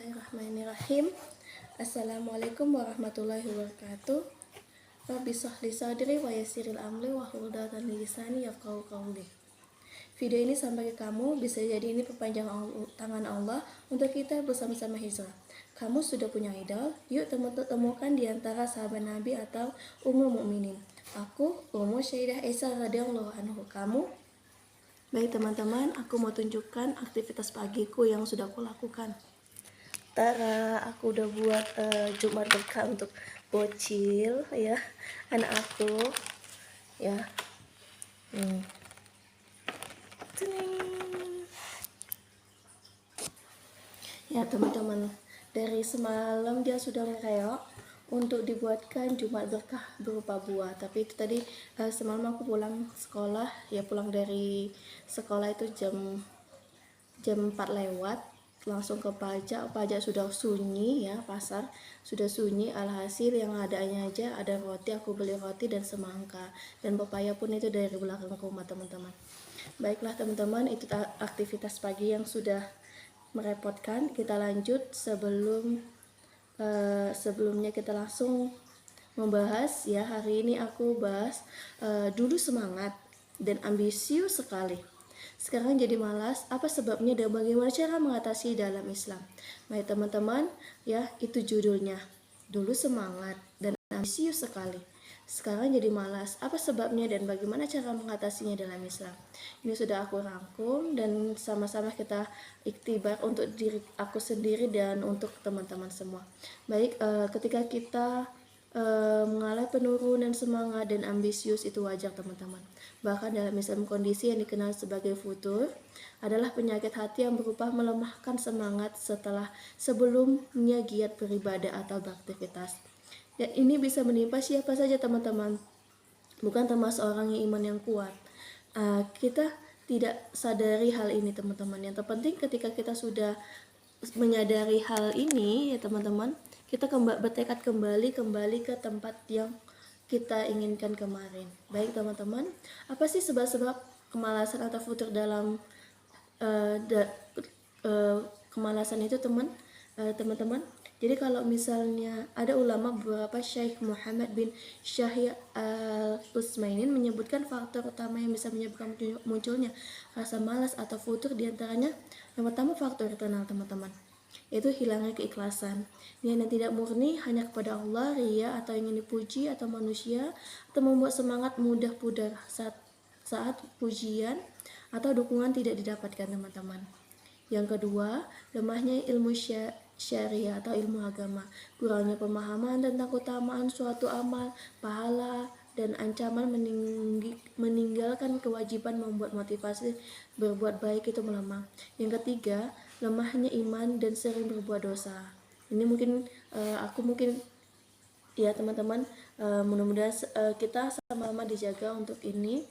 Bismillahirrahmanirrahim. Assalamualaikum warahmatullahi wabarakatuh. Rabbi shrah li sadri wa yassiril amri wahlul 'uqdatam min lisani yafqahu qawli. Video ini sampai ke kamu, bisa jadi ini perpanjangan tangan Allah untuk kita bersama-sama hijrah. Kamu sudah punya idol? Yuk temukan di antara sahabat Nabi atau ummul mukminin. Aku, Ummu Syaidah Esa radhiyallahu anhu. Kamu? Baik teman-teman, aku mau tunjukkan aktivitas pagiku yang sudah aku lakukan. Tara, aku udah buat Jumat berkah untuk bocil ya, anak aku ya. Ya teman-teman, dari semalam dia sudah ngereok untuk dibuatkan Jumat berkah berupa buah. Tapi itu tadi semalam aku pulang sekolah ya, pulang dari sekolah itu jam 4 lewat, langsung ke pajak sudah sunyi ya, pasar sudah sunyi. Alhasil yang adanya aja ada roti, aku beli roti dan semangka, dan pepaya pun itu dari belakang rumah teman-teman. Baiklah teman-teman, itu aktivitas pagi yang sudah merepotkan. Kita lanjut sebelumnya kita langsung membahas ya. Hari ini aku bahas dulu semangat dan ambisius sekali, sekarang jadi malas, apa sebabnya dan bagaimana cara mengatasi dalam Islam. Baik teman-teman ya, itu judulnya, dulu semangat dan ambisius sekali, sekarang jadi malas, apa sebabnya dan bagaimana cara mengatasinya dalam Islam. Ini sudah aku rangkum dan sama-sama kita iktibar untuk diri aku sendiri dan untuk teman-teman semua. Baik, ketika kita mengalami penurunan semangat dan ambisius itu wajar teman-teman. Bahkan dalam Islam, kondisi yang dikenal sebagai futur adalah penyakit hati yang berupa melemahkan semangat sebelumnya giat beribadah atau beraktivitas. Dan ini bisa menimpa siapa saja teman-teman, bukan termasuk orang yang iman yang kuat. Kita tidak sadari hal ini teman-teman. Yang terpenting ketika kita sudah menyadari hal ini ya teman-teman, kita bertekad kembali ke tempat yang kita inginkan kemarin. Baik teman-teman, apa sih sebab-sebab kemalasan atau futur dalam kemalasan itu teman-teman? Jadi kalau misalnya ada ulama beberapa, Syekh Muhammad bin Syahya al-Utsmaimin menyebutkan faktor utama yang bisa menyebabkan munculnya rasa malas atau futur, diantaranya yang pertama faktor internal teman-teman, yaitu hilangnya keikhlasan, niat yang tidak murni hanya kepada Allah, ria atau ingin dipuji atau manusia, atau membuat semangat mudah pudar saat pujian atau dukungan tidak didapatkan teman-teman. Yang kedua, lemahnya ilmu syariah atau ilmu agama, kurangnya pemahaman tentang keutamaan suatu amal, pahala, dan ancaman meninggalkan kewajiban membuat motivasi berbuat baik itu melemah. Yang ketiga, lemahnya iman dan sering berbuat dosa. Ini mungkin ya teman-teman, mudah-mudahan kita sama-sama dijaga untuk ini.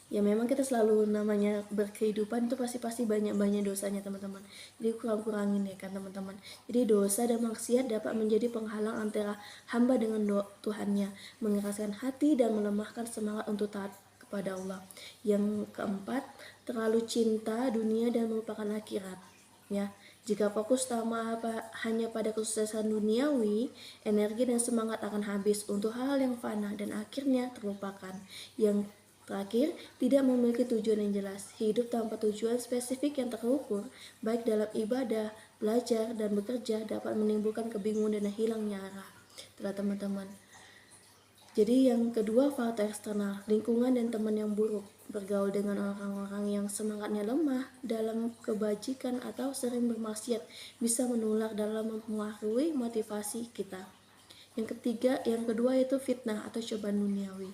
Ya memang kita selalu namanya berkehidupan itu pasti banyak dosanya teman-teman. Jadi kurangin ya kan teman-teman. Jadi dosa dan maksiat dapat menjadi penghalang antara hamba dengan Tuhannya, mengeraskan hati dan melemahkan semangat untuk taat kepada Allah. Yang keempat, terlalu cinta dunia dan melupakan akhirat. Ya, jika fokus utama hanya pada kesuksesan duniawi, energi dan semangat akan habis untuk hal-hal yang fana dan akhirnya terlupakan. Yang terakhir, tidak memiliki tujuan yang jelas. Hidup tanpa tujuan spesifik yang terukur, baik dalam ibadah, belajar, dan bekerja, dapat menimbulkan kebingungan dan hilangnya arah. Itulah teman-teman. Jadi yang kedua, faktor eksternal, lingkungan dan teman yang buruk. Bergaul dengan orang-orang yang semangatnya lemah dalam kebajikan atau sering bermaksiat bisa menular dalam mempengaruhi motivasi kita. Yang kedua itu fitnah atau cobaan duniawi.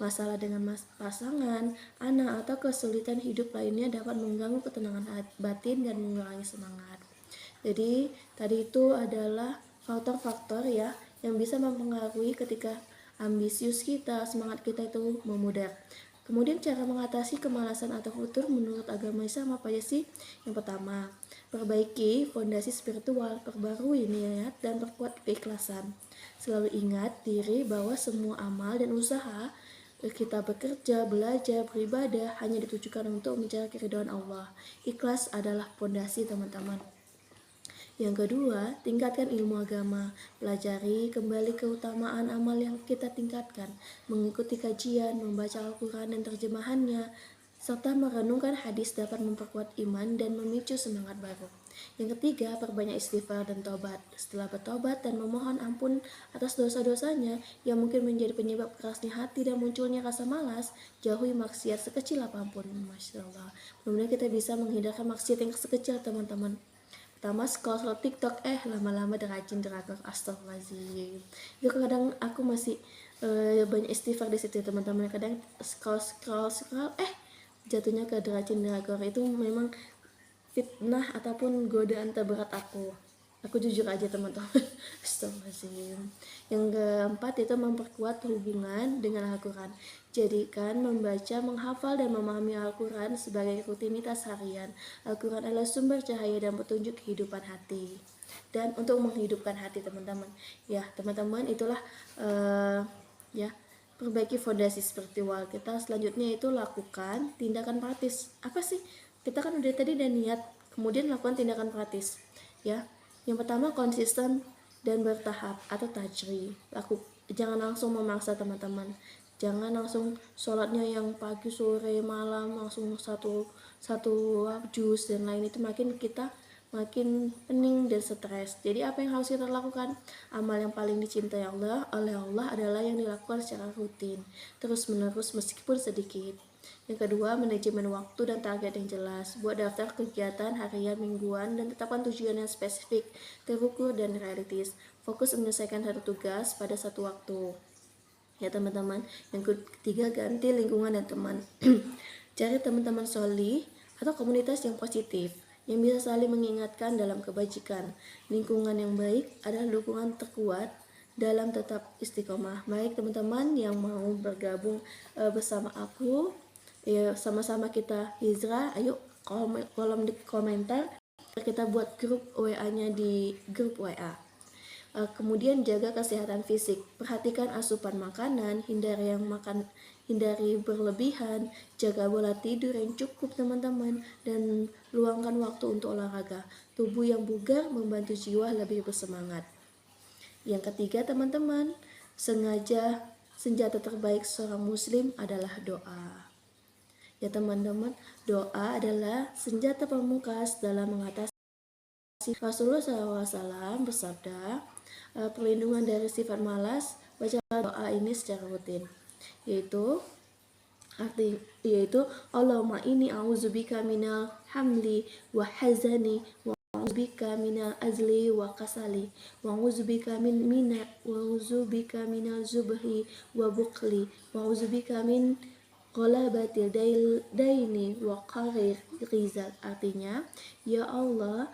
Masalah dengan pasangan, anak, atau kesulitan hidup lainnya dapat mengganggu ketenangan batin dan mengurangi semangat. Jadi tadi itu adalah faktor-faktor ya yang bisa mempengaruhi ketika ambisius kita, semangat kita itu memudar. Kemudian cara mengatasi kemalasan atau futur menurut agama Islam apa aja sih? Yang pertama, perbaiki fondasi spiritual, perbarui niat, dan perkuat keikhlasan. Selalu ingat diri bahwa semua amal dan usaha kita bekerja, belajar, beribadah hanya ditujukan untuk mencari keridhaan Allah. Ikhlas adalah fondasi teman-teman. Yang kedua, tingkatkan ilmu agama. Pelajari kembali keutamaan amal yang kita tingkatkan, mengikuti kajian, membaca Al-Quran dan terjemahannya, serta merenungkan hadis dapat memperkuat iman dan memicu semangat baru. Yang ketiga, perbanyak istighfar dan tobat. Setelah bertobat dan memohon ampun atas dosa-dosanya yang mungkin menjadi penyebab kerasnya hati dan munculnya rasa malas, jauhi maksiat sekecil apapun. Masya Allah. Mudah-mudahan kita bisa menghindarkan maksiat yang sekecil, teman-teman. Pertama, scroll TikTok, lama-lama rajin drakor, astagfirullahaladzim. Itu kadang aku masih banyak istighfar di situ, teman-teman. Kadang scroll jatuhnya ke derajin drakor. Itu memang fitnah ataupun godaan terberat aku jujur aja, teman-teman. Astagfirullahaladzim. Yang keempat itu memperkuat hubungan dengan Al-Quran. Jadikan membaca, menghafal, dan memahami Al-Quran sebagai rutinitas harian. Al-Quran adalah sumber cahaya dan petunjuk kehidupan hati. Dan untuk menghidupkan hati, teman-teman, ya teman-teman, itulah perbaiki fondasi spiritual kita. Selanjutnya itu lakukan tindakan praktis. Apa sih? Kita kan udah tadi udah niat, kemudian lakukan tindakan praktis, ya. Yang pertama, konsisten dan bertahap atau tajri. Jangan langsung memaksa, teman-teman. Jangan langsung sholatnya yang pagi, sore, malam, langsung satu juz dan lain. Itu kita makin pening dan stres. Jadi apa yang harus kita lakukan? Amal yang paling dicintai oleh Allah adalah yang dilakukan secara rutin, terus menerus meskipun sedikit. Yang kedua, manajemen waktu dan target yang jelas. Buat daftar kegiatan harian, mingguan, dan tetapkan tujuan yang spesifik, terukur, dan realistis. Fokus menyelesaikan satu tugas pada satu waktu, ya teman-teman. Yang ketiga, ganti lingkungan dan teman. Cari teman-teman solih atau komunitas yang positif, yang bisa saling mengingatkan dalam kebajikan. Lingkungan yang baik adalah dukungan terkuat dalam tetap istiqomah. Baik teman-teman yang mau bergabung bersama aku, ya sama-sama kita hijrah. Ayo kolom di komentar, kita buat grup WA-nya di grup WA. Kemudian jaga kesehatan fisik, perhatikan asupan makanan, hindari berlebihan, jaga pola tidur yang cukup, teman-teman, dan luangkan waktu untuk olahraga. Tubuh yang bugar membantu jiwa lebih bersemangat. Yang ketiga, teman-teman, senjata terbaik seorang muslim adalah doa. Ya teman-teman, doa adalah senjata pamungkas dalam mengatasi. Rasulullah SAW bersabda, perlindungan dari sifat malas, bacalah doa ini secara rutin, yaitu Allahumma inni a'udzubika minal hamli wa hazani wa a'udzubika minal azli wa kasali wa a'udzubika minal zubhi wa bukli wa a'udzubika min ghalabatil daini wa qarir rizal. Artinya, ya Allah,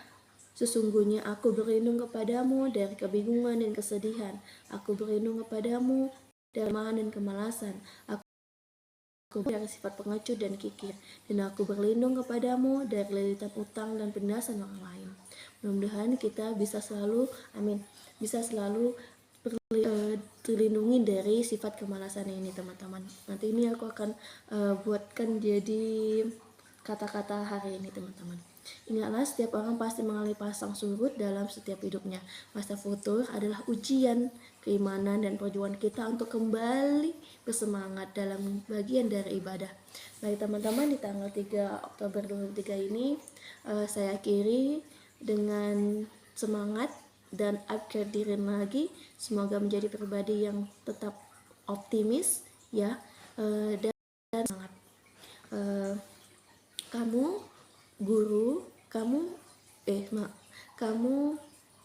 sesungguhnya aku berlindung kepadamu dari kebingungan dan kesedihan. Aku berlindung kepadamu dari kelemahan dan kemalasan. Aku dari sifat pengecut dan kikir. Dan aku berlindung kepadamu dari lilitan utang dan penindasan orang lain. Mudah-mudahan kita bisa selalu terlindungi dari sifat kemalasan ini, teman-teman. Nanti ini aku akan buatkan jadi kata-kata hari ini, teman-teman. Ingatlah, setiap orang pasti mengalami pasang surut dalam setiap hidupnya. Masa futur adalah ujian keimanan dan perjuangan kita untuk kembali bersemangat dalam bagian dari ibadah. Baik teman-teman, di tanggal 3 Oktober 2023 ini saya akhiri dengan semangat dan upgrade diri lagi. Semoga menjadi pribadi yang tetap optimis, ya, dan semangat. Kamu guru, kamu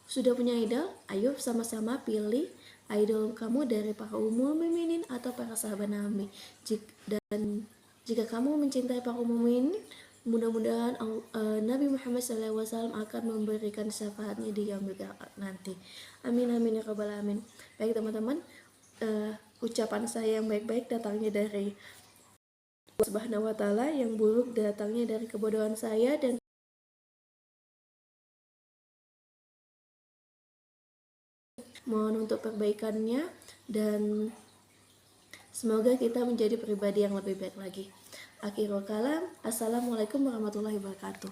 sudah punya idol? Ayo sama-sama pilih idol kamu dari para ummul mukminin atau para sahabat Nabi. Dan jika kamu mencintai para ummul mukminin, mudah-mudahan Nabi Muhammad SAW akan memberikan syafaatnya di yaumil qiyamah nanti. Amin amin ya rabbal alamin. Baik teman-teman, ucapan saya yang baik-baik datangnya dari Subhanahu wa ta'ala, yang buruk datangnya dari kebodohan saya, dan mohon untuk perbaikannya, dan semoga kita menjadi pribadi yang lebih baik lagi. Akhirul kalam, assalamualaikum warahmatullahi wabarakatuh.